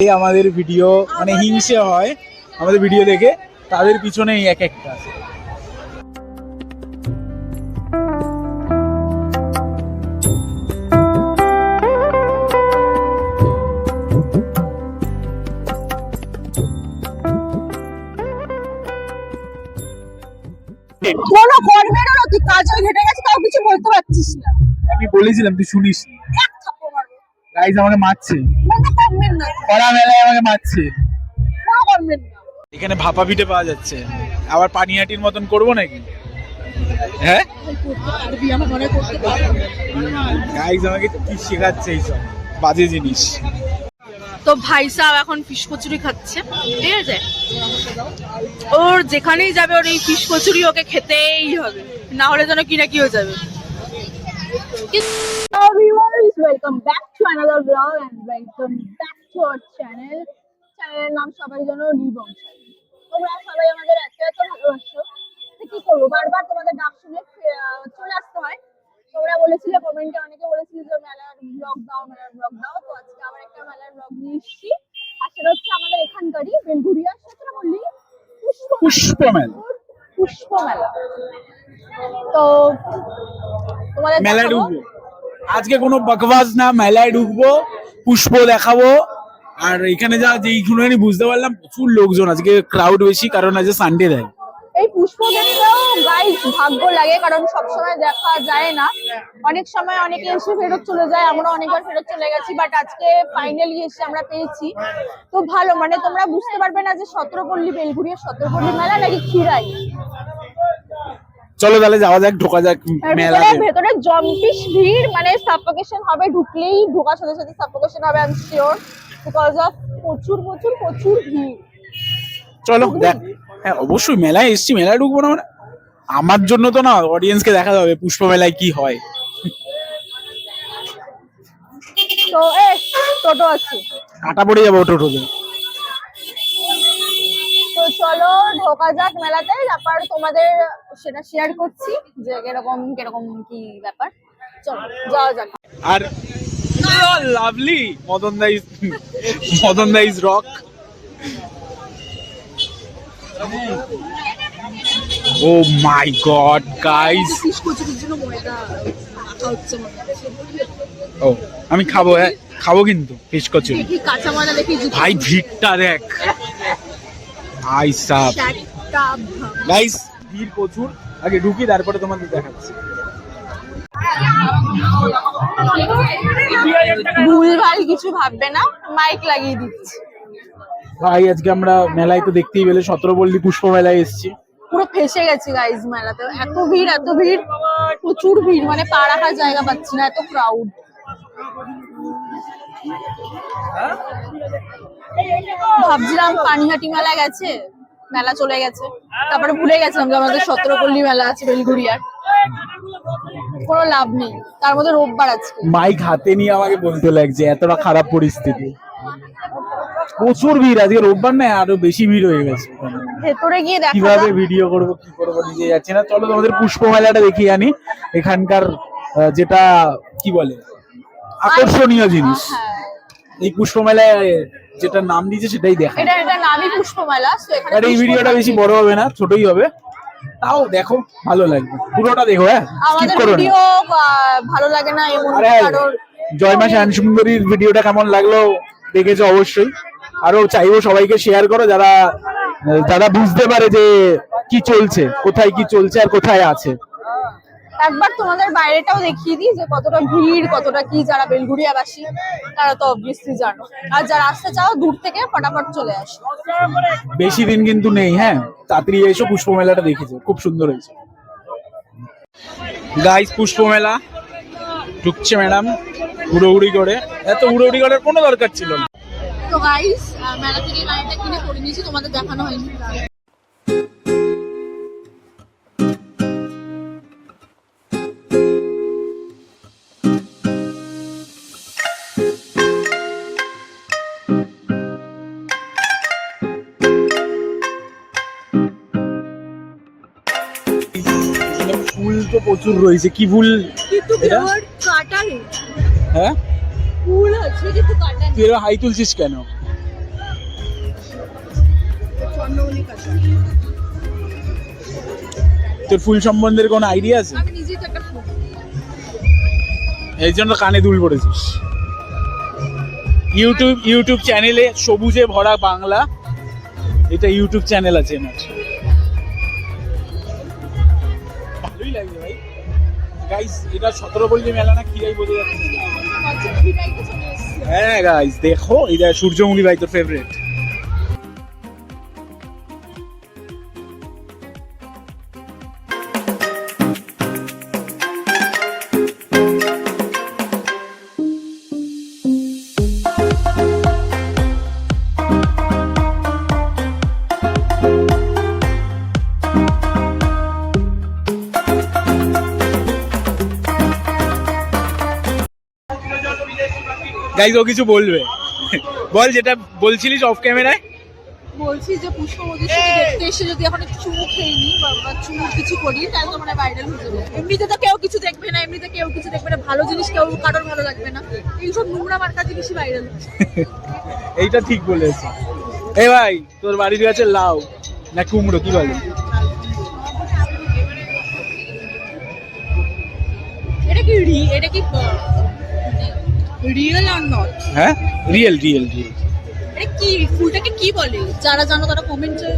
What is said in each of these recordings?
আমাদের ভিডিও মানে হিংসে হয় আমাদের ভিডিও দেখে, তাদের পিছনে এক একটা আছে। কোনো কর্মেরও না, তুই কাজ হয়ে ঘেটে গেছে তাও কিছু বলতে পারছিস না। আমি বলেছিলাম তুই শুনিস। এক থাপ্পড় মারবো। গাইস আমাকে মারছে, কোনো কর্মের না, পড়া মেলায় আমাকে মারছে। কোনো কর্মের না। এখানে ভাপা পিঠে পাওয়া যাচ্ছে, আবার পানিহাটির মতন করবো নাকি? হ্যাঁ গাইস আমাকে কি শেখাচ্ছে এইসব বাজে জিনিস। তো ভাই সাহেব এখন ফিশ কচুরি খাচ্ছে, ঠিক আছে? ওর যেখানেই যাবে ওর এই ফিশ কচুরি ওকে খেতেই হবে, না হলে যেন কি না কি হয়ে যাবে। Hello viewers, welcome back to another vlog and welcome back to our channel. চ্যানেলের নাম সবাই জানো রিবংশালী। তোমরা সবাই আমাদের এত ভালোবাসো, তো কি করবো, বারবার তোমাদের ডাক শুনে চলে আসতে হয়। তোমরা বলেছিলে কমেন্টে, অনেকে বলেছিলে যে মেলার ব্লগ দাও, মেলার ব্লগ দাও। তো আজকে আবার একটা মেলার ব্লগ নিয়ে এসেছি। আর সেটা হচ্ছে আমাদের এখানকারই বেলঘুরিয়া, সেটা বললি পুষ্প মেলা। পুষ্প মেলা। তো তোমাদের মেলায় ঢুকবো আজকে, কোনো বকবাস না, মেলায় ঢুকবো, পুষ্প দেখাবো। আর এখানে যা যেইখানে বুঝতে পারলাম প্রচুর লোকজন, আজকে ক্রাউড বেশি, কারণ আজকে সানডে দেয়। এই পুষ্প দেখতেও গাইস ভাগ্য লাগে, কারণ সবসময় দেখা যায় না। অনেক সময় অনেকে এসে ফেরত চলে যায়, আমরা অনেকবার ফেরত চলে গেছি, বাট আজকে ফাইনালি এসে আমরা পেয়েছি। তো ভালো, মানে তোমরা বুঝতে পারবে না যে সতেরোপল্লী বেলঘুরিয়া সতেরোপল্লী মেলা নাকি খিরাই। চলো তাহলে যাওয়া যাক, ঢোকা যাক মেলা। ভেতরে জম্পিস ভিড়, মানে সাফোকেশন হবে, ঢুকলেই ঢোকার সাথে সাথে সাফোকেশন হবে, I am sure, because of প্রচুর প্রচুর প্রচুর ভিড়। চলো দেখ, হ্যাঁ অবশ্যই মেলায় এসছি, মেলায় ঢুকবো না মানে আমার জন্য তো না, অডিয়েন্সকে দেখাতে হবে পুষ্প মেলায় কি হয়। তো টোটো আছে, কাটা পড়ে যাবো টোটোতে। তো চলো ঢোকা যাক মেলাতে, তারপর তোমাদের সেটা শেয়ার করছি যে কিরকম কিরকম কি ব্যাপার। চলো যাওয়া যাক। আর lovely Madan da is rock. Oh my god guys, fish কচুরির জন্য ময়দা মাখা হচ্ছে মনে হচ্ছে। ও আমি খাবো, হ্যাঁ খাবো কিন্তু ফিশ কচুরি। দেখি কাঁচা ময়দা দেখি ভাই ভিড়টা দেখ ভাই সাব। চারটা গাইস ভিড় প্রচুর, আগে ঢুকি তারপরে তোমাদের দেখাচ্ছি। ভুলভাল কিছু ভাববে না, মাইক লাগিয়ে দিচ্ছি। ভাই আজকে আমরা মেলায় তো দেখতেই পেলে, সতেরোপল্লী পুষ্প মেলায় এসেছি। পুরো ফেসে গেছি গাইজ মেলাতে, এত ভিড় এত ভিড়, প্রচুর ভিড়, মানে পা রাখার জায়গা পাচ্ছি না, এত ক্রাউড। ভাবছিলাম পানিহাটি মেলা গেছে, মেলা চলে গেছে, তারপরে ভুলে গেছিলাম যে আমাদের সতেরোপল্লী মেলা আছে বেলঘুরিয়ার। কোনো লাভ নেই, তার মধ্যে রোববার আছে। মাইক হাতে নিয়ে আমাকে বলতে লাগছে, এতটা খারাপ পরিস্থিতি, প্রচুর ভিড় আজকে রোববার না, আরো বেশি ভিড় হয়ে গেছে। ভেতরে গিয়ে দেখা কিভাবে ভিডিও করবো কি করবো নিজে যাচ্ছি না। চলো তোমাদের পুষ্প মেলাটা দেখিয়ে আনি, এখানকার যেটা কি বলে আকর্ষণীয় জিনিস। এই পুষ্প মেলায় যেটা নাম দিয়েছে সেটাই দেখা। এটা নামই পুষ্প মেলা। আর এই ভিডিওটা বেশি বড় হবে না, ছোটই হবে, তাও দেখো ভালো লাগবে, পুরোটা দেখো। হ্যাঁ স্কিপ করো না। ভালো লাগে না এমন কারোর। জয়মা শ্যান সুন্দরীর ভিডিওটা কেমন লাগলো দেখেছো অবশ্যই, আরো চাইবো সবাইকে শেয়ার করো যারা বুঝতে পারে যে কি চলছে, কোথায় কি চলছে আর কোথায় আছে। একবার তোমাদের বাইরেটাও দেখিয়ে দিই যে কতটা ভিড়, কতটা কি। যারা বেলঘুরিয়াবাসী তারা তো অবভিয়াসলি জানো, আর যারা আসতে চাও দূর থেকে ফটাফট চলে আসো। বেশি দিন কিন্তু নেই, হ্যাঁ তাড়াতাড়ি এসো, পুষ্প মেলাটা দেখেছো খুব সুন্দর হয়েছে। গাইস পুষ্প মেলা ঢুকছে ম্যাডাম হুড়োহুড়ি করে, এত হুড়োহুড়ি করার কোনো দরকার ছিল না। তো গাইস মেলা থেকে গাড়িটা কিনে করে নিয়েছি, তোমাদের দেখানো হয়নি। ফুল তো প্রচুর রয়েছে, কি ফুল এটা? কাটারে হ্যাঁ ফুল আছে কিন্তু কাটা তুই এরকম হাই তুলছিস কেন? স্বর্ণমল্লিকা চা। তোর ফুল সম্বন্ধের কোনো আইডিয়া আছে? আমি নিজেই তো একটা ফুল। এই জন্য কানে দুল পড়েছিস। ইউটিউব চ্যানেলে সবুজে ভরা বাংলা, এটা ইউটিউব চ্যানেল আছে এনার। ভালোই লাগছে ভাই। গাইস এটা 17 পল্লী মেলা না কি যাই বোঝা যাচ্ছে না। হ্যাঁ গাইস দেখো এটা সূর্যমুখী ভাই তোর ফেভারিট। গাইস ও কিছু বলবে, বল যেটা বলছিলিস অফ ক্যামেরায়। বলছি যে পুষ্প মধুসূদন দেখতে এসে যদি এখন একটু চুমু খেয়ে নিই বা চুমু কিছু করি তাহলে তো মানে ভাইরাল হয়ে যাবে। এমনিতে তো কেউ কিছু দেখবে না, ভালো জিনিস কেউ কারোর ভালো লাগবে না, এইসব নোংরা মার্কা জিনিসই ভাইরাল হচ্ছে। এইটা ঠিক বলেছে। এ ভাই তোর বাড়ির কাছে লাউ না কুমড়ো কি বলে? এটা কি রিয়েল আর নট? হ্যাঁ রিয়েল। এটা কি ফুলটাকে কি বলে? যারা জানো তারা কমেন্টে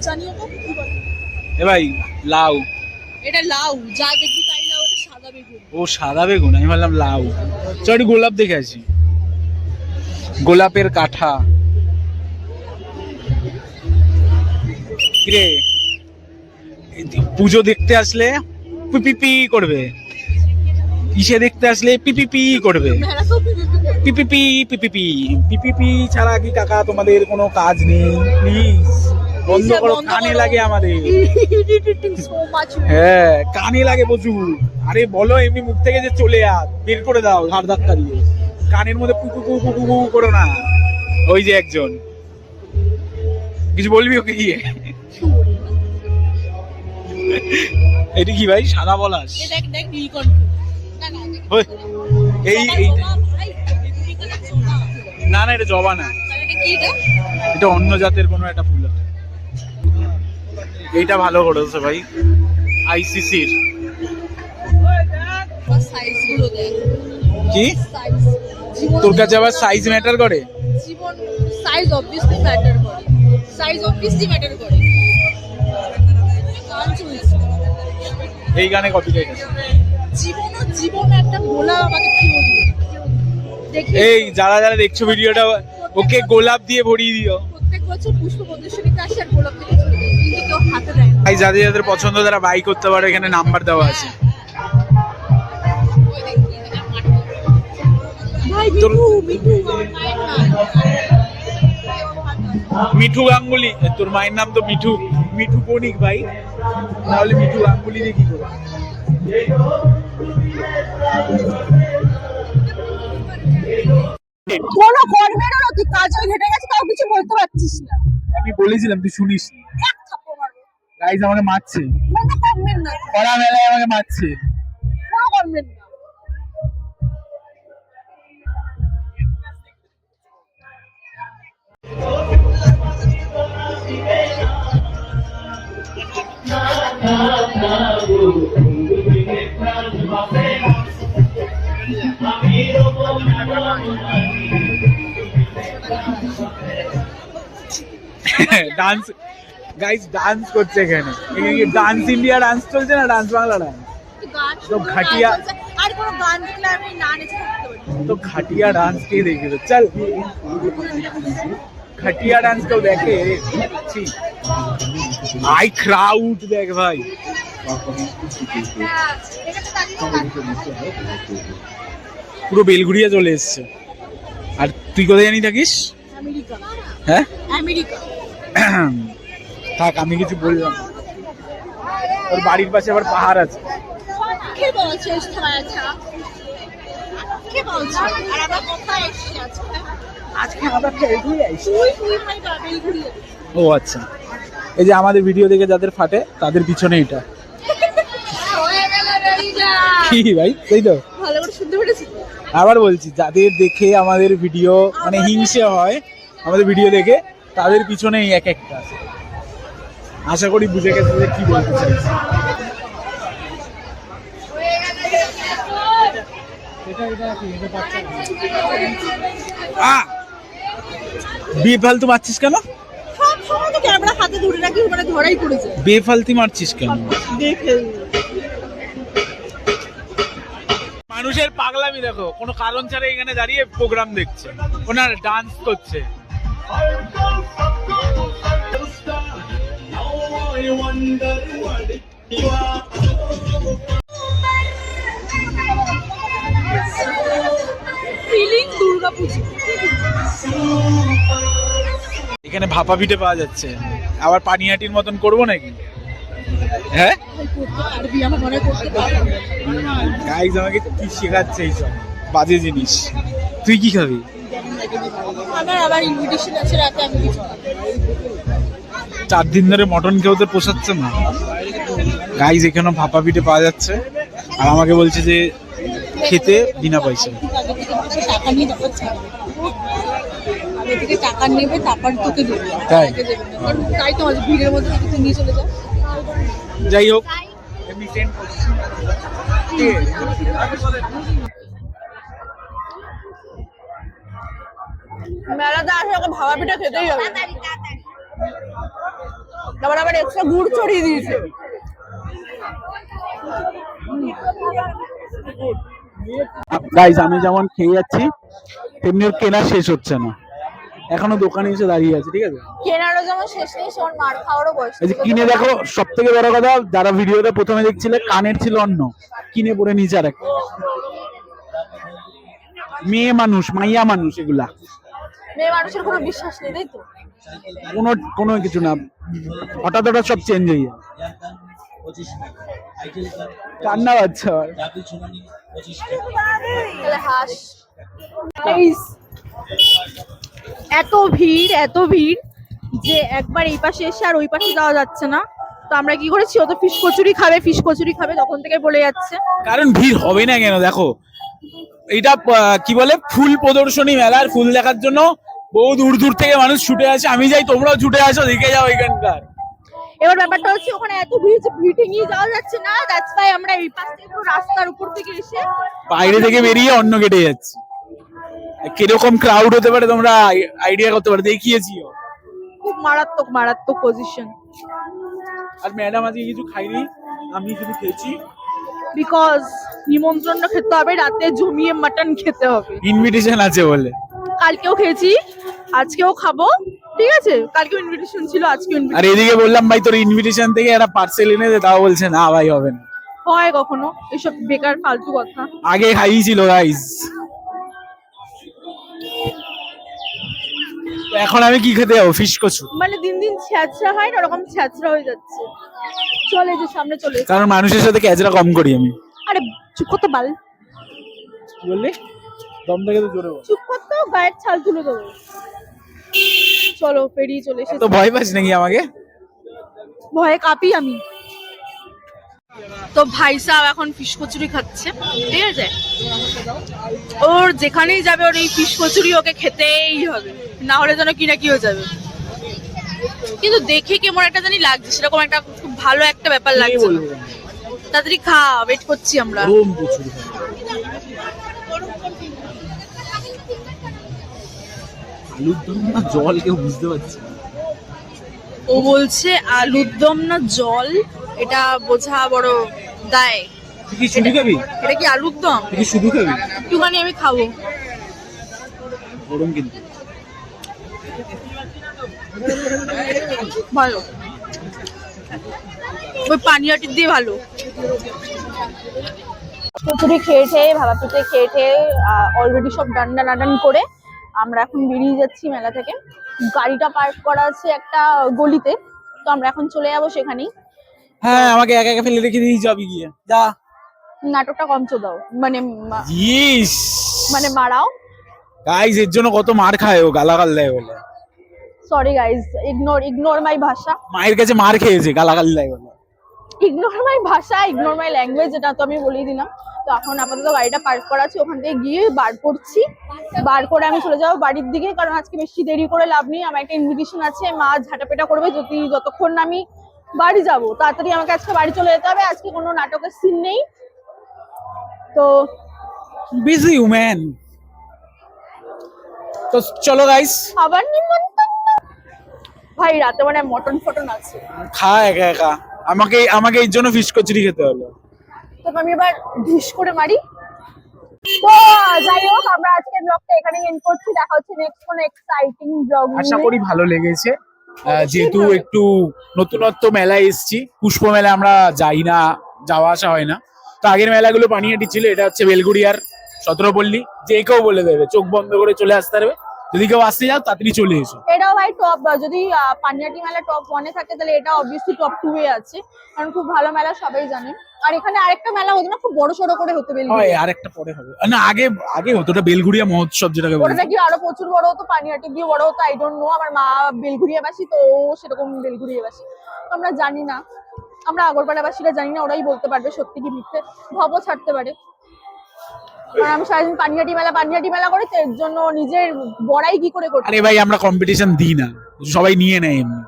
জানিও তো কি বলে। এ ভাই লাউ। এটা লাউ, যা দেখবি তাই লাউ। এটা সাদা বেগুন। ও সাদা বেগুন, আমি ভাবলাম লাউ। চল গোলাপ দেখে আসি। গোলাপের কাঠা কিরে, পুজো দেখতে আসলে পিপি করবে, ইসে দেখতে আসলে পিপি করবে। মেলা তো পিপিপি ছাড়া কি কাকা তোমাদের কোনো কাজ নেই? প্লিজ বন্ধ করো, কানে লাগে আমাদের। হ্যাঁ কানে লাগে প্রচুর। আরে বলো এমনি মুখ থেকে যে চলে বের করে দাও ঘাড় ধাক্কা দিয়ে। কানের মধ্যে পুকু করো না। ওই যে একজন কিছু বলবি ওকে গিয়ে? এটা কি ভাই সাদা বলাস? না এটা জবা না, এটা অন্য জাতের কোনো একটা ফুল হবে। এইটা ভালো করেছে ভাই আইসিসির। কি তোর কাছে আবার সাইজ ম্যাটার করে? সাইজ অবভিয়াসলি ম্যাটার করে। এই গানে কপিরাইট আছে। জীবন একটা গোলাপ আমাকে কি বলবো? এই যারা দেখছো ভিডিওটা ওকে গোলাপ দিয়ে ভরিয়ে দিও। প্রত্যেক বছর পুষ্প প্রদর্শনীতে আসে আর গোলাপ দিয়ে চলে যায়, কিন্তু কেউ হাতে দেয় না। ভাই যাদের পছন্দ তারা বাই করতে পারো, এখানে নাম্বার দেওয়া আছে। ভাই মিঠু গাঙ্গুলি, তোর মায়ের নাম তো মিঠু বণিক ভাই, তাহলে মিঠু গাঙ্গুলি দিয়ে কি করবো? কোনো কর্মেরও না, তুই কাজে ঘেটে গেছে তাও কিছু বলতে পারছিস না। আমি বলেছিলাম তুই শুনিস। এক থাপ্পড় মারবো। গাইজ আমাকে মারছে, কোনো কর্মের না, খরা মেলায় আমাকে মারছে। কোনো কর্মের না। ডান্স গাইজ ডান্স করছে এখানে। ডান্স ইন্ডিয়া ডান্স চলছে না, ডান্স বাংলা ডান্স। তো ঘাটিয়া আর কোনো গান দেখলে আমি না নেচে থাকতে পারি। তো ঘাটিয়া ডান্স কে দেখবে? চল ঘাটিয়া ডান্স কেউ দেখে? আই ক্রাউড দেখ ভাই। পুরো বেলঘুরিয়া চলে এসছে। আর তুই কোথায় জানি থাকিস? আমেরিকা। হ্যাঁ আমেরিকা। থাক আমি কিছু বললাম। ওর বাড়ির পাশে আবার পাহাড় আছে। কে বলছে ছায়া? কে বলছে? আর আমরা কোথায় এসেছি আজকে? আজকে আমরা বেলঘুরিয়া এসেছি। তুই ভাই বেলঘুরিয়া। ও আচ্ছা, এই যে আমাদের ভিডিও দেখে যাদের ফাটে তাদের পিছনে এটা কি ভাই? তাই তো ভালো করে শুনতে পেরেছি। আবার বলছি, যাদের দেখে আমাদের ভিডিও মানে হিংসে হয় আমাদের ভিডিও দেখে, তাদের পিছনে এক একটা আছে। আশা করি বুঝে গেছে যে কি বলতে চাইছি। বেফালতু মারছিস কেন? সব সময় তো ক্যামেরা হাতে ধরে রাখি, মানে ধরাই পড়েছে। বেফালতু মারছিস কেন? মানুষের পাগলামি দেখো, কোনো কারণ ছাড়া এখানে দাঁড়িয়ে প্রোগ্রাম দেখছে, ওনার ডান্স করছে। ফিলিং দুর্গাপূজা। এখানে ভাপা পিঠে পাওয়া যাচ্ছে, আবার পানিহাটির মতন করবো নাকি? হ্যাঁ করতে পারবি, আমার মনে হয় করতে পারবি। গাইজ আমাকে কি শেখাচ্ছে এইসব বাজে জিনিস। তুই কি খাবি? আমার আবার ইনভিটেশন আছে রাতে, আমি কিছু খাবো। 4 দিন ধরে মটন খেয়েও তো পোষাচ্ছে না। গাইজ এখানে ভাপা পিঠে পাওয়া যাচ্ছে, আর আমাকে বলছে যে খেতে বিনা পয়সা। টাকা নিয়ে তারপর ছাড়বে, আগে থেকে টাকা নেবে তারপর তোকে দেবে, তাই? আগে দেবে না। কারণ তাই তো আছে, ভিড়ের মধ্যে তুই নিয়ে চলে যা। যাই হোক, এমনি send করছি। ঠিক আছে। মেলাতে আসলে ওকে ভাবা পিঠা খেতেই হবে। তারপর আবার এক্সট্রা গুড় ছড়িয়ে দিয়েছে। গাইজ আমি যেমন খেয়ে যাচ্ছি তেমনি ওর কেনা শেষ হচ্ছে না, এখনো দোকানে এসে দাঁড়িয়ে আছে। ঠিক আছে, কেনারও যেমন শেষ নেই, সেমন মার খাওয়ারও বয়স এই যে কিনে দেখো, সব থেকে বড় কথা, যারা ভিডিওটা প্রথমে দেখছিলে কানের ছিল অন্য, কিনে পরে নিচে আর একটা। মেয়ে মানুষ, মাইয়া মানুষ এগুলা, মেয়ে মানুষের কোনো বিশ্বাস নেই, তাই তো? কোনো কোনো কিছু না, হঠাৎ হঠাৎ সব চেঞ্জ হয়ে যায়। কান্না পাচ্ছে আবার। তাহলে হাস। এত ভিড় যে একবার এই পাশে এসে আর ওই পাশে যাওয়া যাচ্ছে না। তো আমরা কি করেছি, ও তো ফিশ কচুরি খাবে তখন থেকে বলে যাচ্ছে। কারণ ভিড় হবে না কেন, দেখো এটা কি বলে ফুল প্রদর্শনী, মেলার ফুল দেখার জন্য বহু দূর দূর থেকে মানুষ ছুটে আসে। আমি যাই, তোমরাও ছুটে আসো, দেখে যাও এখানকার। এবার ব্যাপারটা হচ্ছে ওখানে এত ভিড় যে ভিড়ে নিয়ে যাওয়া যাচ্ছে না, দ্যাটস ওয়াই আমরা এই পাশ থেকে পুরো রাস্তার উপর থেকে এসে বাইরে থেকে বেরিয়ে অন্য গেটে যাচ্ছি। কিরকম ক্রাউড হতে পারে তোমরা আইডিয়া করতে পারো, দেখিয়েছিও। খুব মারাত্মক পজিশন। আর ম্যাডাম আজকে কিছু খাইনি, আমি শুধু খেয়েছি। বিকজ নিমন্ত্রণটা খেতে হবে, রাতে জমিয়ে মাটন খেতে হবে। ইনভিটেশন আছে বলে। কালকেও খেয়েছি, আজকেও খাবো। ঠিক আছে, কালকেও ইনভিটেশন ছিল, আজকেও আর ইনভিটেশন। এদিকে বললাম ভাই তোর ইনভিটেশন থেকে একটা পার্সেল এনে দে, তাও বলছে না ভাই হবে না। হয় কখনো এসব বেকার ফালতু কথা। আগে খাইয়েছিল গাইস, এখন আমি কি খেতে যাবো? ফিশ কচু। মানে দিন দিন ছ্যাঁচড়া হয় না, ওরকম ছ্যাঁচড়া হয়ে যাচ্ছে। চলে যে সামনে চলে এসে। কারণ মানুষের সাথে ক্যাচরা কম করি আমি। আরে চুপ করতে বাল, কি বললি? দম থেকে তো জোরে বল। চুপ করতে, গায়ের ছাল তুলে দেবো। চলো পেরিয়ে চলে এসেছি। তো ভয় পাস নাকি আমাকে? ভয়ে কাঁপি আমি। তো ভাই সাহেব এখন ফিশ কচুরি খাচ্ছে, ঠিক আছে? ওর যেখানেই যাবে ওর এই ফিশ কচুরি ওকে খেতেই হবে, না হলে যেন কি না কি হয়ে যাবে। কিন্তু দেখে কেমন একটা জানি লাগছে, সেরকম একটা খুব ভালো একটা ব্যাপার লাগছে না। তাড়াতাড়ি খা, ওয়েট করছি আমরা। গরম প্রচুর। আলুর দম না জল, কেউ বুঝতে পারছে না। ও বলছে আলুর দম না জল, এটা বোঝা বড় দায়। তুই কি শুধু খাবি? এটা কি আলুর দম? তুই কি শুধু খাবি? একটুখানি আমি খাবো। গরম কিন্তু। ভালো, ওই পানিয়াটির দিয়ে ভালো। কচুরি খেয়ে খেয়ে, ভাবা পিঠে খেয়ে খেয়ে অলরেডি সব ডান্ডান করে আমরা এখন বেরিয়ে যাচ্ছি মেলা থেকে। গাড়িটা পার্ক করা আছে একটা গলিতে, তো আমরা এখন চলে যাবো সেখানেই। হ্যাঁ, আমাকে একা একা ফেলে রেখে দিয়ে যাবি গিয়ে, যা। নাটকটা কমছো দাও, মানে ইস, মানে মারাও। গাইস এর জন্য কত মার খায় ও, গালাগাল দেয় বলে। সরি গাইস, ইগনোর মাই ভাষা। মায়ের কাছে মার খেয়েছে, গালাগাল দেয় বলে। ইগনোর মাই ভাষা, ইগনোর মাই ল্যাঙ্গুয়েজ, এটা তো আমি বলেই দিলাম। তো এখন আপাতত গাড়িটা পার্ক করা আছে, ওখান থেকে গিয়ে বার করছি। বার করে আমি চলে যাবো বাড়ির দিকে, কারণ আজকে বেশি দেরি করে লাভ নেই। আমার একটা ইনভিটেশন আছে, মা ঝাঁটাপেটা করবে যতক্ষণ না আমি বাড়ি যাব তাড়াতাড়ি, আমাকে আজকে বাড়ি চলে যেতে হবে, আজকে কোনো নাটকের সিন নেই তো। Busy woman. তো চলো গাইস, আবার নিমন্ত্রণ ভাই, রাতে মানে মটন ফটন আছে, খা একা একা। আমাকে এই জন্য ফিশ কচুরি খেতে হলো। তো আমি এবার ঢিস করে মারি। তো যাই হোক, আমরা আজকের ব্লগটা এখানেই এন্ড করছি, দেখা হচ্ছে নেক্সট কোনো এক্সাইটিং ব্লগ আশা করি ভালো লেগেছে। যেহেতু ভালো। একটু নতুনত্ব মেলায় এসেছি, পুষ্প মেলায় আমরা যাই না, যাওয়া আসা হয় না। তো আগের মেলাগুলো পানিহাটি ছিল, এটা হচ্ছে বেলগুড়িয়ার সতেরোপল্লী। যে কেউ বলে দেবে, চোখ বন্ধ করে চলে আসতে পারবে। যদি কেউ আসতে যাও তাড়াতাড়ি চলে এসো। এটাও ভাই টপ, যদি পানিহাটি মেলা টপ 1-এ থাকে তাহলে এটা অবভিয়াসলি টপ 2-এ আছে, কারণ খুব ভালো মেলা, সবাই জানেন। আর এখানে আরেকটা মেলা হতো না, খুব বড় সড়ো করে হতো হয়, বেলগুড়িয়া, আরেকটা পরে হবে। না, আগে আগে হতো, ওটা বেলগুড়িয়া মহোৎসব যেটাকে ওটা বলে। নাকি আরো প্রচুর বড় হতো, পানিহাটি দিয়ে বড় হতো, আই ডোন্ট নো। আমার মা বেলঘুরিয়া বাসী, তো ও সেরকম বেলঘুরিয়া বাসী, তো আমরা জানি না, আমরা আগরপাড়া বাসীরা জানি না, ওরাই বলতে পারবে সত্যি কি মিথ্যে, ভাবও ছাড়তে পারে। কারণ আমি সারাদিন পানিহাটি মেলা করি, তো এর জন্য নিজের বড়াই কি করে করতে। আরে ভাই, আমরা কম্পিটিশন দিই না, সবাই নিয়ে নেয় এমনি।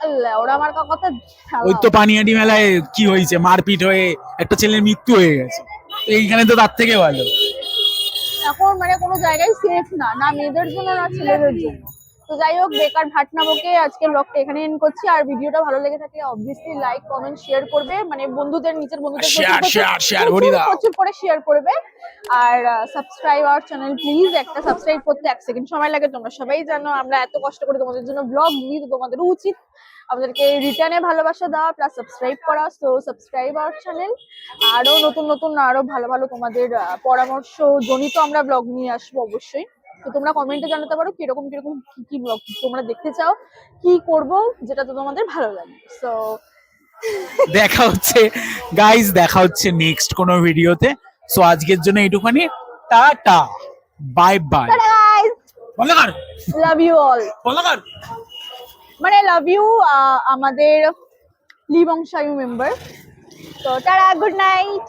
আল্লাহ, ওরা আমার কথা ওই তো পানিহাটি মেলায় কি হয়েছে, মারপিট হয়ে একটা ছেলের মৃত্যু হয়ে গেছে। তো এইখানে তো তার থেকে ভালো। এখন মানে কোনো জায়গায় সেফ না, না মেয়েদের জন্য না ছেলেদের জন্য। তো যাই হোক, বেকার ভাট না বকে আজকের ব্লগটা এখানে এন্ড করছি। আর ভিডিওটা ভালো লেগে থাকলে অবভিয়াসলি লাইক কমেন্ট শেয়ার করবে, মানে বন্ধুদের, নিচের বন্ধুদের শেয়ার করে দাও। প্রচুর করে শেয়ার করবে। আর সাবস্ক্রাইব আওয়ার চ্যানেল প্লিজ। একটা সাবস্ক্রাইব করতে 1 সেকেন্ড সময় লাগে, তোমরা সবাই জানো। আমরা এত কষ্ট করে তোমাদের জন্য ব্লগ দিই, তো তোমাদের উচিত আমাদেরকে রিটার্নে ভালোবাসা দেওয়া প্লাস সাবস্ক্রাইব করা। So subscribe our channel. আরো নতুন আরো ভালো ভালো তোমাদের পরামর্শ জনিত আমরা ব্লগ নিয়ে আসবো অবশ্যই। তো তোমরা কমেন্টে জানাতে পারো কিরকম কি ব্লগ তোমরা দেখতে চাও, কি করব যেটা তো তোমাদের ভালো লাগে। সো দেখা হচ্ছে গাইস, দেখা হচ্ছে নেক্সট কোনো ভিডিওতে। সো আজকের জন্য এইটুখানি, টাটা, বাই বাই। গাইস, বলো কর, লাভ ইউ অল, বলো কর। মানে লাভ ইউ আমাদের লিবংশায়ু মেম্বার। তো টাটা, গুড নাইট।